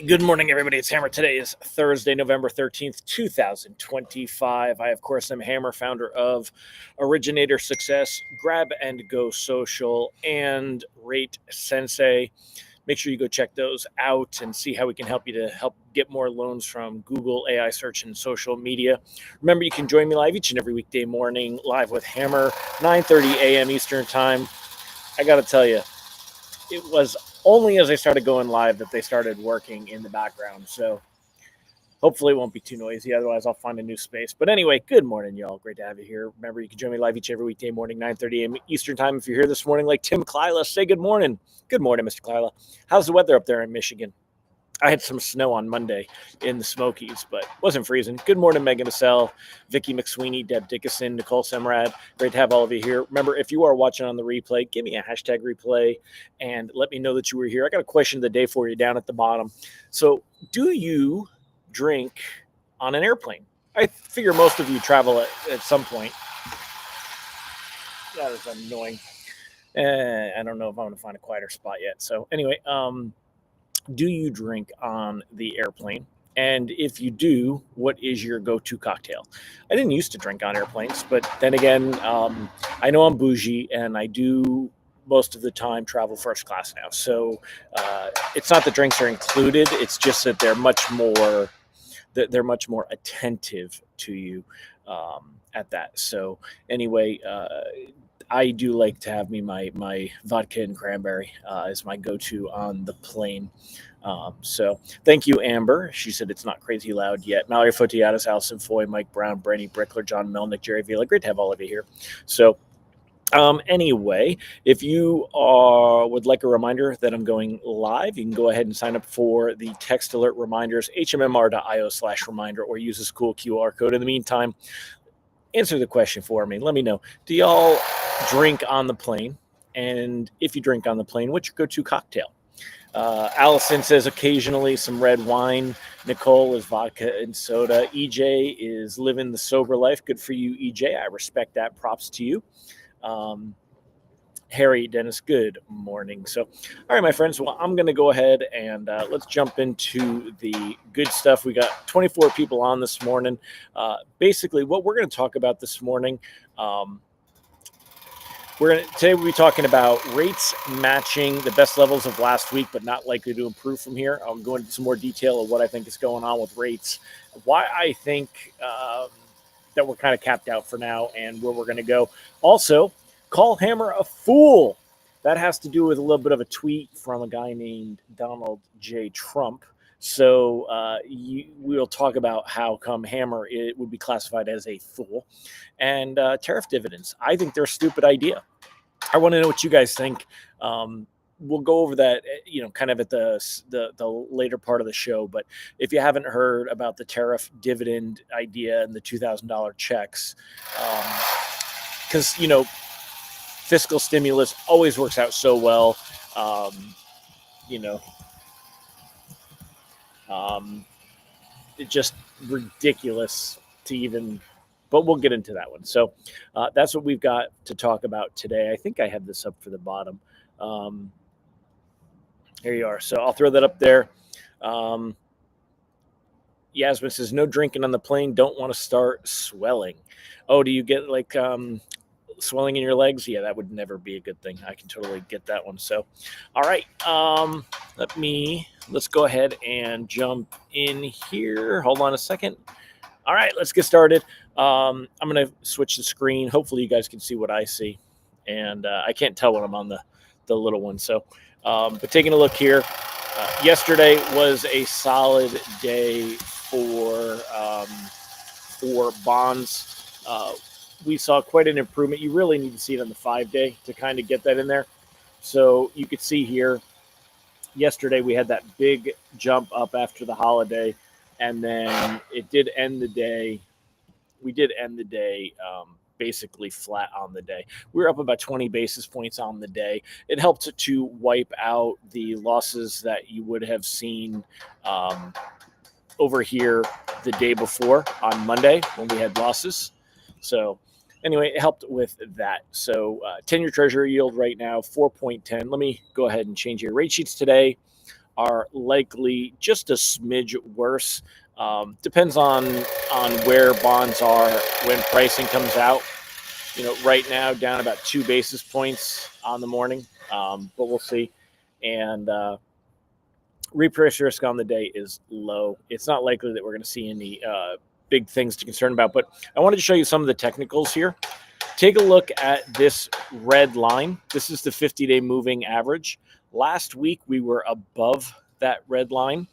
Good morning, everybody. It's Hammer. Today is Thursday, November 13th, 2025. I, of course, am Hammer, founder of Originator Success, Grab and Go Social, and Rate Sensei. Make sure you go check those out and see how we can help you to help get more loans from Google, AI search, and social media. Remember, you can join me live each and every weekday morning, live with Hammer, 9:30 a.m. Eastern Time. I got to tell you, it was only as I started going live that they started working in the background. So hopefully it won't be too noisy. Otherwise, I'll find a new space. But anyway, good morning, y'all. Great to have you here. Remember, you can join me live each every weekday morning, 9:30 a.m. Eastern Time. If you're here this morning, like Tim Klyla, say good morning. Good morning, Mr. Klyla. How's the weather up there in Michigan? I had some snow on Monday in the Smokies, but wasn't freezing. Good morning, Megan Bissell, Vicky McSweeney, Deb Dickinson, Nicole Semrad. Great to have all of you here. Remember, if you are watching on the replay, give me a hashtag replay and let me know that you were here. I got a question of the day for you down at the bottom. So, do you drink on an airplane? I figure most of you travel at some point. That is annoying. I don't know if I'm going to find a quieter spot yet. So, anyway, do you drink on the airplane? And if you do, what is your go-to cocktail? I didn't used to drink on airplanes, but then again, I know I'm bougie and I do most of the time travel first class now. So it's not that drinks are included. It's just that they're much more attentive to you at that. So anyway, I do like to have me my vodka and cranberry as my go-to on the plane. So thank you, Amber. She said it's not crazy loud yet. Mallory Fotiatis, Allison Foy, Mike Brown, Brandy Brickler, John Melnick, Jerry Vila. Great to have all of you here. So anyway, if you would like a reminder that I'm going live, you can go ahead and sign up for the text alert reminders, hmmr.io/reminder, or use this cool QR code. In the meantime, answer the question for me. Let me know. Do y'all drink on the plane? And if you drink on the plane, what's your go-to cocktail? Allison says occasionally some red wine. Nicole is vodka and soda. EJ is living the sober life. Good for you, EJ. I respect that. Props to you. Harry, Dennis, good morning. So, all right, my friends, well, I'm going to go ahead and let's jump into the good stuff. We got 24 people on this morning. Basically, what we're going to talk about this morning, today we'll be talking about rates matching the best levels of last week, but not likely to improve from here. I'll go into some more detail of what I think is going on with rates, why I think that we're kind of capped out for now, and where we're going to go. Also, call Hammer a fool. That has to do with a little bit of a tweet from a guy named Donald J. Trump. So we'll talk about how come Hammer it would be classified as a fool. And tariff dividends. I think they're a stupid idea. I want to know what you guys think. We'll go over that, kind of at the later part of the show. But if you haven't heard about the tariff dividend idea and the $2,000 checks, because, fiscal stimulus always works out so well. It's just ridiculous to even, but we'll get into that one. So that's what we've got to talk about today. I think I have this up for the bottom. Here you are. So I'll throw that up there. Yasmin says, no drinking on the plane. Don't want to start swelling. Oh, do you get like swelling in your legs? Yeah, that would never be a good thing. I can totally get that one. So, all right. Let's go ahead and jump in here. Hold on a second. All right, let's get started. I'm going to switch the screen. Hopefully you guys can see what I see. And I can't tell when I'm on the little one. So, but taking a look here, yesterday was a solid day for bonds. We saw quite an improvement. You really need to see it on the 5-day to kind of get that in there. So you could see here, yesterday we had that big jump up after the holiday, and then it did end the day. We did end the day basically flat on the day. We were up about 20 basis points on the day. It helped to wipe out the losses that you would have seen over here the day before on Monday when we had losses. So anyway, it helped with that. So 10-year treasury yield right now, 4.10. Let me go ahead and change your rate sheets today are likely just a smidge worse. Depends on where bonds are when pricing comes out. Right now down about 2 basis points on the morning, but we'll see. And reprice risk on the day is low. It's not likely that we're going to see any big things to concern about. But I wanted to show you some of the technicals here. Take a look at this red line. This is the 50-day moving average. Last week, we were above that red line,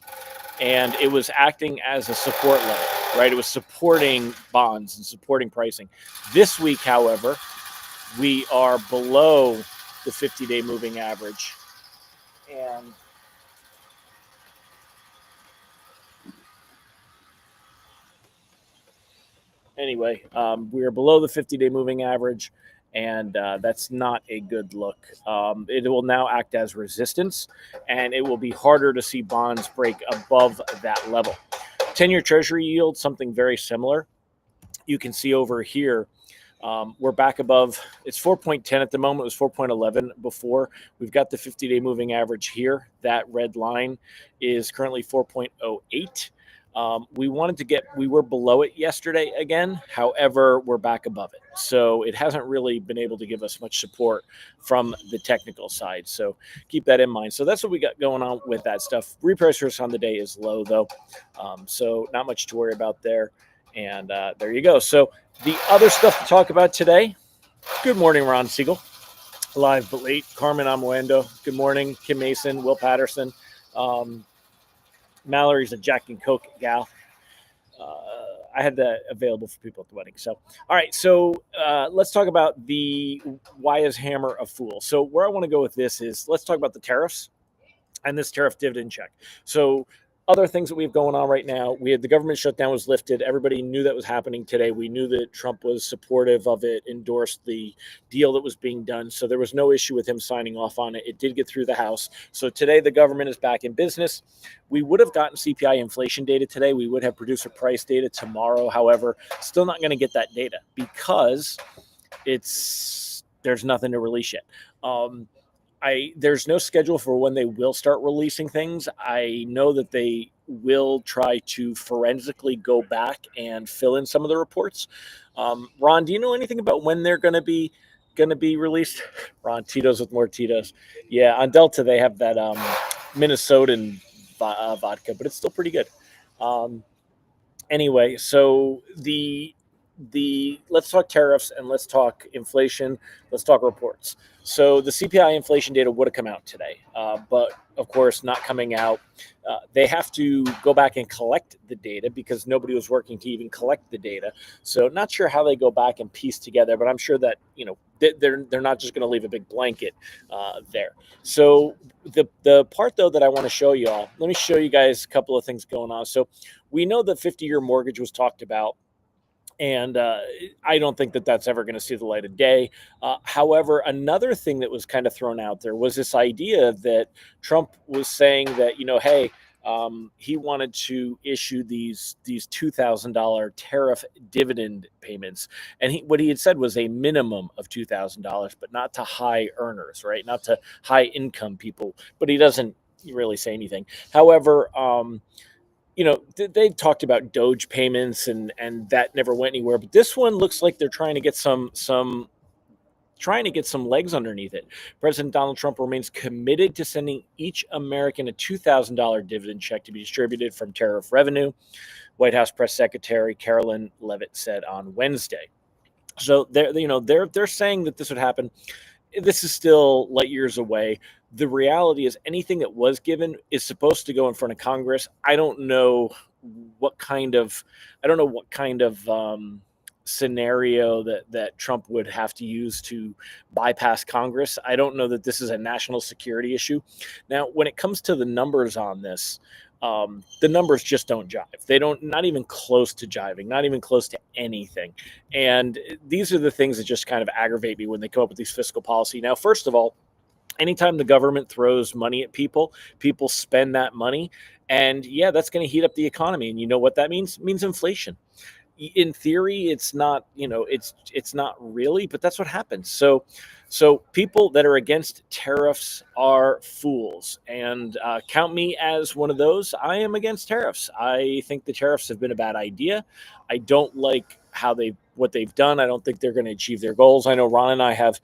and it was acting as a support level, right? It was supporting bonds and supporting pricing. This week, however, we are below the 50-day moving average. And anyway, we are below the 50-day moving average, and that's not a good look. It will now act as resistance, and it will be harder to see bonds break above that level. 10-year Treasury yield, something very similar. You can see over here, we're back above. It's 4.10 at the moment. It was 4.11 before. We've got the 50-day moving average here. That red line is currently 4.08. We were below it yesterday again. However, we're back above it. So it hasn't really been able to give us much support from the technical side. So keep that in mind. So that's what we got going on with that stuff. Reprice risk on the day is low though. So not much to worry about there. And there you go. So the other stuff to talk about today. Good morning, Ron Siegel. Live but late. Carmen Amuendo. Good morning. Kim Mason, Will Patterson. Mallory's a Jack and Coke gal. I had that available for people at the wedding. So, all right. So let's talk about the why is Hammer a fool? So where I want to go with this is let's talk about the tariffs and this tariff dividend check. So other things that we have going on right now, we had the government shutdown was lifted. Everybody knew that was happening today. We knew that Trump was supportive of it, endorsed the deal that was being done. So there was no issue with him signing off on it. It did get through the House. So today the government is back in business. We would have gotten CPI inflation data today. We would have producer price data tomorrow. However, still not going to get that data because there's nothing to release yet. There's no schedule for when they will start releasing things. I know that they will try to forensically go back and fill in some of the reports. Ron, do you know anything about when they're going to be released? Ron, Tito's with more Tito's. Yeah, on Delta they have that Minnesotan vodka, but it's still pretty good. Anyway, so the let's talk tariffs and let's talk inflation. Let's talk reports. So the CPI inflation data would have come out today, but of course not coming out. They have to go back and collect the data because nobody was working to even collect the data. So not sure how they go back and piece together, but I'm sure that they're not just going to leave a big blanket there. So the part though that I want to show you all, let me show you guys a couple of things going on. So we know the 50-year mortgage was talked about. And I don't think that that's ever going to see the light of day. However, another thing that was kind of thrown out there was this idea that Trump was saying that, hey, he wanted to issue these $2,000 tariff dividend payments. And what he had said was a minimum of $2,000, but not to high earners, right? Not to high income people. But he doesn't really say anything. However, they talked about Doge payments and that never went anywhere. But this one looks like they're trying to get some legs underneath it. President Donald Trump remains committed to sending each American a $2,000 dividend check to be distributed from tariff revenue, White House Press Secretary Carolyn Levitt said on Wednesday. So they're saying that this would happen. This is still light years away. The reality is anything that was given is supposed to go in front of Congress. I don't know what kind of scenario that Trump would have to use to bypass Congress. I don't know that this is a national security issue. Now, when it comes to the numbers on this, the numbers just don't jive. Not even close to jiving, not even close to anything. And these are the things that just kind of aggravate me when they come up with these fiscal policy. Now, first of all, anytime the government throws money at people spend that money. And yeah, that's going to heat up the economy. And you know what that means? It means inflation. in theory, it's not, it's not really, but that's what happens. So people that are against tariffs are fools, and count me as one of those. I am against tariffs. I think the tariffs have been a bad idea. I don't like how they what they've done. I don't think they're going to achieve their goals. I know Ron and I have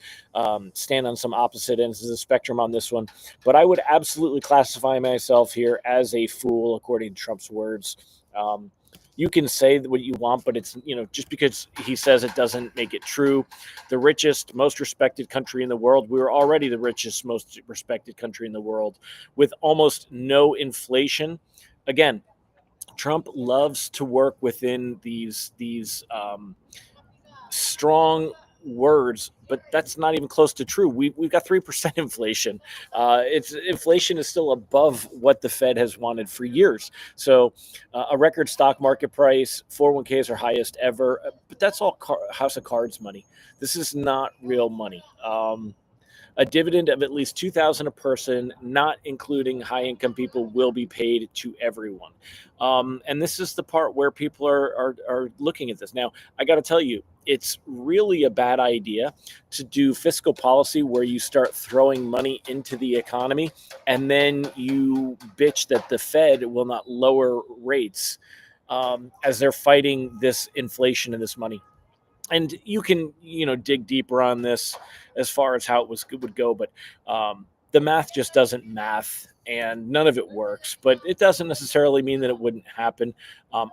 stand on some opposite ends of the spectrum on this one, but I would absolutely classify myself here as a fool, according to Trump's words. You can say what you want, but it's, just because he says it doesn't make it true. The richest, most respected country in the world. We were already the richest, most respected country in the world with almost no inflation. Again, Trump loves to work within these strong words, but that's not even close to true. We've got 3% inflation. It's inflation is still above what the Fed has wanted for years. So a record stock market price, 401ks are highest ever, but that's all House of Cards money. This is not real money. A dividend of at least 2,000 a person, not including high income people, will be paid to everyone. And this is the part where people are looking at this. Now, I got to tell you, it's really a bad idea to do fiscal policy where you start throwing money into the economy and then you bitch that the Fed will not lower rates as they're fighting this inflation and this money. And you can, dig deeper on this as far as how would go, but the math just doesn't math, and none of it works. But it doesn't necessarily mean that it wouldn't happen.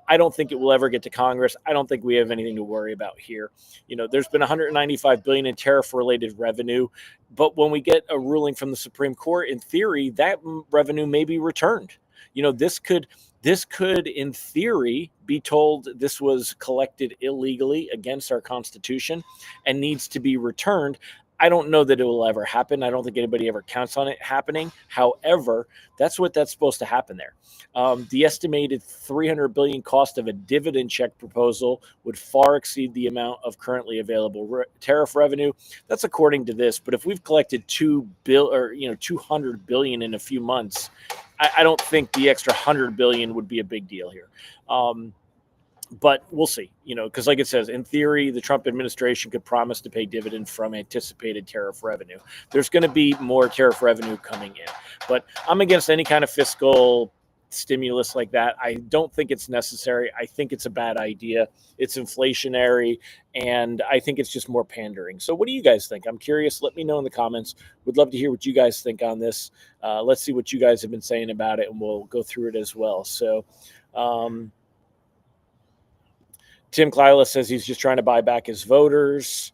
I don't think it will ever get to Congress. I don't think we have anything to worry about here. There's been 195 billion in tariff-related revenue, but when we get a ruling from the Supreme Court, in theory, that revenue may be returned. This could, in theory, be told this was collected illegally against our Constitution and needs to be returned. I don't know that it will ever happen. I don't think anybody ever counts on it happening. However, that's supposed to happen there. The estimated $300 billion cost of a dividend check proposal would far exceed the amount of currently available tariff revenue. That's according to this. But if we've collected $200 billion in a few months, I don't think the extra $100 billion would be a big deal here. But we'll see, because like it says, in theory, the Trump administration could promise to pay dividend from anticipated tariff revenue. There's going to be more tariff revenue coming in, but I'm against any kind of fiscal stimulus like that. I don't think it's necessary. I think it's a bad idea. It's inflationary, and I think it's just more pandering. So what do you guys think? I'm curious. Let me know in the comments. Would love to hear what you guys think on this. Let's see what you guys have been saying about it, and we'll go through it as well. So Tim Klyla says he's just trying to buy back his voters.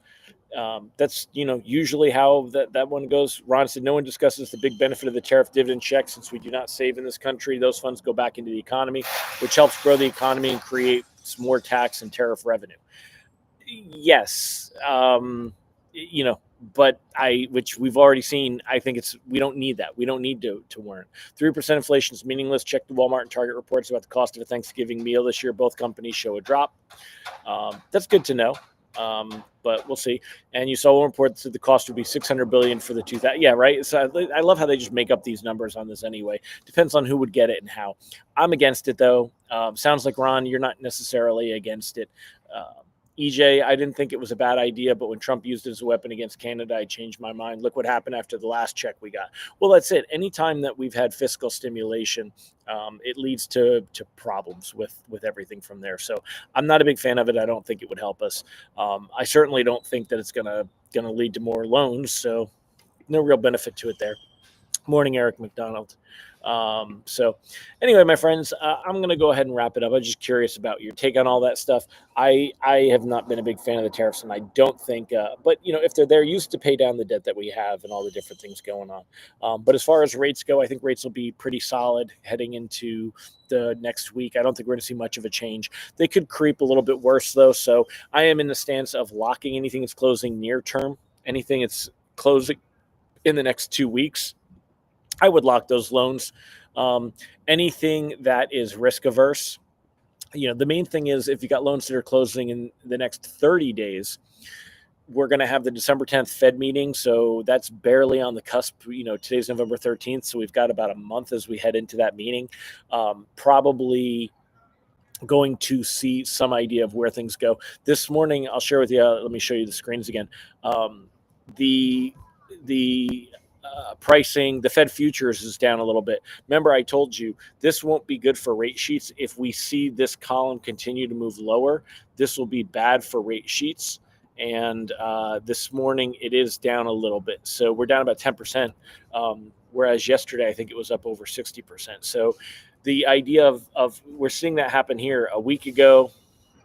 That's usually how that one goes. Ron said no one discusses the big benefit of the tariff dividend check. Since we do not save in this country, those funds go back into the economy, which helps grow the economy and create more tax and tariff revenue. Yes, but which we've already seen, I think we don't need that. We don't need to warn. 3% inflation is meaningless. Check the Walmart and Target reports about the cost of a Thanksgiving meal this year. Both companies show a drop. That's good to know. But we'll see. And you saw one report that said the cost would be $600 billion for the 2000. Yeah, right. So I love how they just make up these numbers on this anyway. Depends on who would get it and how. I'm against it though. Sounds like Ron, you're not necessarily against it. EJ, I didn't think it was a bad idea, but when Trump used it as a weapon against Canada, I changed my mind. Look what happened after the last check we got. Well, that's it. Anytime that we've had fiscal stimulation, it leads to problems with everything from there. So I'm not a big fan of it. I don't think it would help us. I certainly don't think that it's gonna lead to more loans. So no real benefit to it there. Morning, Eric McDonald. So anyway, my friends, I'm going to go ahead and wrap it up. I'm just curious about your take on all that stuff. I have not been a big fan of the tariffs, and I don't think, but if they're there, used to pay down the debt that we have and all the different things going on. But as far as rates go, I think rates will be pretty solid heading into the next week. I don't think we're going to see much of a change. They could creep a little bit worse though. So I am in the stance of locking anything that's closing near term, anything that's closing in the next 2 weeks. I would lock those loans. Anything that is risk averse, the main thing is if you got loans that are closing in the next 30 days, we're going to have the December 10th Fed meeting. So that's barely on the cusp. Today's November 13th. So we've got about a month as we head into that meeting. Probably going to see some idea of where things go. This morning, I'll share with you. Let me show you the screens again. Um, the the pricing, the Fed futures is down a little bit. Remember, I told you this won't be good for rate sheets. If we see this column continue to move lower, this will be bad for rate sheets. And this morning, it is down a little bit. So we're down about 10%. Whereas yesterday, I think it was up over 60%. So the idea of we're seeing that happen here a week ago,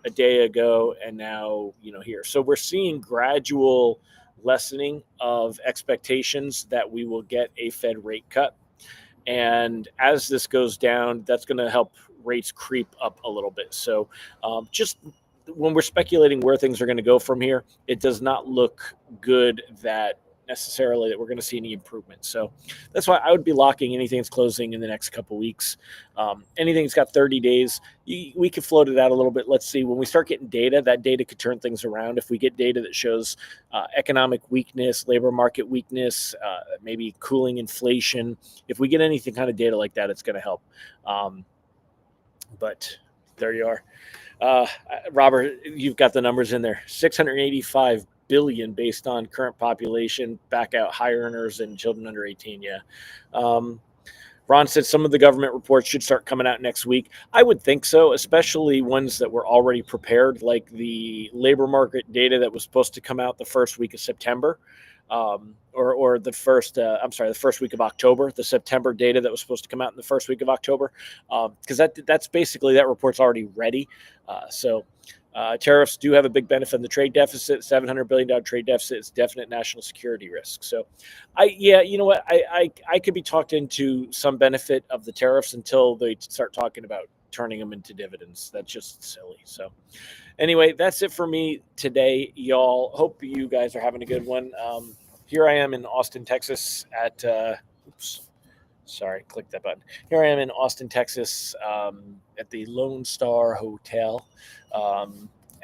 a day ago, and now here. So we're seeing gradual lessening of expectations that we will get a Fed rate cut. And as this goes down, that's going to help rates creep up a little bit. So just when we're speculating where things are going to go from here, it does not look good that necessarily that we're going to see any improvement. So that's why I would be locking anything that's closing in the next couple weeks. Anything that's got 30 days, we could float it out a little bit. Let's see, when we start getting data, that data could turn things around. If we get data that shows economic weakness, labor market weakness, maybe cooling inflation, if we get anything kind of data like that, it's going to help. But there you are. Robert, you've got the numbers in there. 685 billion based on current population, back out high earners and children under 18. Yeah. Ron said some of the government reports should start coming out next week. I would think so, especially ones that were already prepared, like the labor market data that was supposed to come out the first week of September. Or the first week of October, the September data that was supposed to come out in the first week of October, because that's basically that report's already ready. So tariffs do have a big benefit in the trade deficit. $700 billion trade deficit is definite national security risk. So you know what? I could be talked into some benefit of the tariffs until they start talking about turning them into dividends. That's just silly. So anyway, that's it for me today, y'all. Hope you guys are having a good one. Here I am in Austin, Texas at, click that button. Here I am in Austin, Texas at the Lone Star Hotel.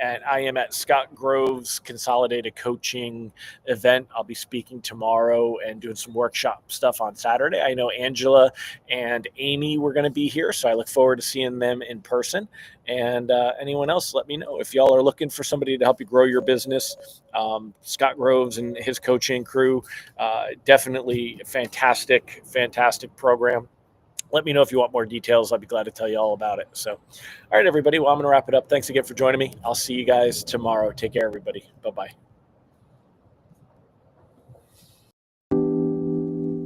And I am at Scott Grove's Consolidated Coaching event. I'll be speaking tomorrow and doing some workshop stuff on Saturday. I know Angela and Amy were going to be here, so I look forward to seeing them in person. And anyone else, let me know. If y'all are looking for somebody to help you grow your business, Scott Groves and his coaching crew, definitely fantastic program. Let me know if you want more details. I'll be glad to tell you all about it. So, all right, everybody. Well, I'm going to wrap it up. Thanks again for joining me. I'll see you guys tomorrow. Take care, everybody. Bye-bye.